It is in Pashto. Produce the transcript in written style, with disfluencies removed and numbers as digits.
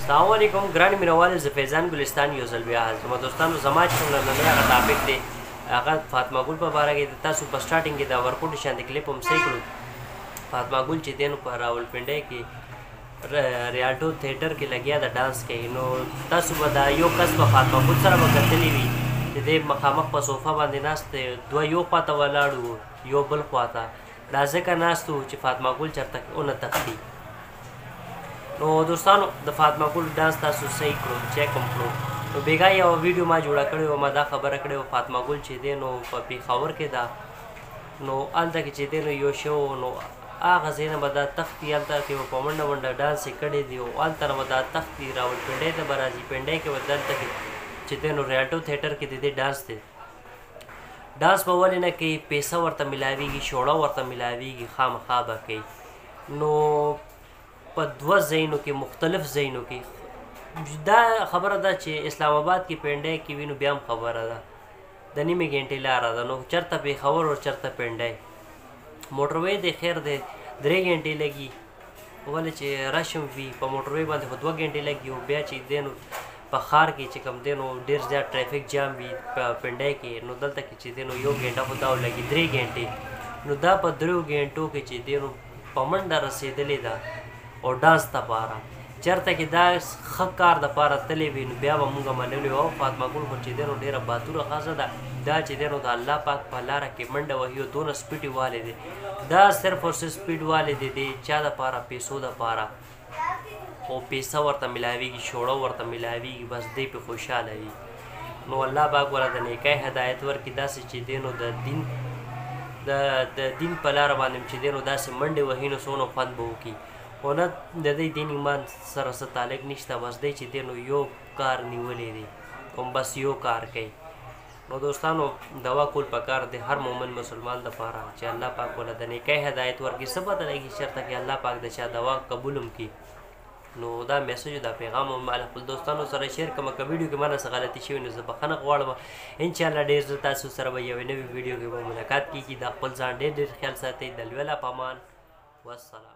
السلام علیکم ګران مینوال زه فیضان ګلستان یو ځل بیا حاضر یم دوستانو زما چې کوم نننی هغه ټاپک دی هغه فاطمه ګل په باره کې تاسو په سټارټینګ کې د ورکوټ شانتي کلیپ هم صحیح کړو فاطمه ګل چې دی نو په راولپنډۍ کې ریالټو تھیټر کې لګیا د ډانس کوي نو تاسو به دا یو کس په فاطمه ګل سره به کتلی وي چې دی مخامخ په صوفه باندې ناست دی دوه یو خواته ولاړ وو یو بل خواته دا ځکه ناست وو چې فاطمه ګل چېرته ونه تښتي نو دوستانو د فاطمه ګل ډانس تاسو صحیح کړو چیک هم کړو نو بېګا یوه ویډیو ما جوړه کړې وه ما دا خبره کړې وه فاطمه ګل چې دی نو په پېښور کې ده نو هلته کې چې دی نو یو شو نو هغه ځای نه به دا تښتي هلته کې به په منډه منډه ډانس یې کړی دی او هلته نه به دا تښتي راولپنډۍ ته به راځي پنډۍ کې به دلته کې چې دی نو ریالټو تھیټر کې د دې ډانس دی ډانس به ولې نه کوي پیسه ورته میلاویږي شوړه ورته میلاویږي خامخا به کوي نو په دوه ځایونو کې مختلف ځایونو کې دا خبره ده چې اسلام آباد کې پنډۍ کې وي نو بیا هم خبره ده د نیمې ګنټې لاره ده نو چېرته پېښور او چېرته پنډۍ موټروی دی خیر دی 3 ګنټې لګي ولې چې رش هم وي په موټروی باندې خو 2 ګنټې لګي او بیا چې دی نو په ښار کې چې کوم دی نو ډېر زیات ټرافیک جام وي په پنډۍ کې نو دلته کې چې دی نو 1 ګنټه خو دا لګي 3 ګنټې نو دا په 3 ګنټو کې چې دی نو په منډه رسېدلې ده او ډانس دپاره چېرته کې دا ښه کار دپاره تللی وي نو بیا به مونږ منلي وو فاطمه ګل خو چې دی نو ډېره باتوره ښځه ده دا چې دی نو د الله پاک په لاره کې منډه وهي او دونه سپیډ یې والې دی دا صرف او صرف سپیډ والې دی د چا دپاره پیسو دپاره او پیسه ورته میلاویږي شوړه ورته میلاویږي بس دی پې خوشحاله وي نو الله پاک ورته د نیکۍ هدایت ورکړي داسې چې دی نو د دین په لاره باندې چې دی نو داسې منډې وهي نو څونه خوند به وکړي خو نه د دې دین ایمان سره څه تعلق نشته بس دی چې دی نو یو کار نیولی دی او بس یو کار کوي نو دوستانو دوا کول پکار دی هر مومن مسلمان دپاره چې الله پاک ورله د نیکۍ هدایت ورکړي څه پته لګي چېرته کې الله پاک د چا دوا قبول هم کړي نو دا میسج دا پیغام هم ما له خپل دوستانو سره شیر کړم که ویډیو کې مانه څه غلطي شوي نو زه بخښنه غواړم انشاءالله ډېر زه تاسو سره به یوې نوې ویډیو کې به ملاقات کېږي دا خپل ځان ډېر ډېر خیال ساتئ د لوی الله په امان والسلام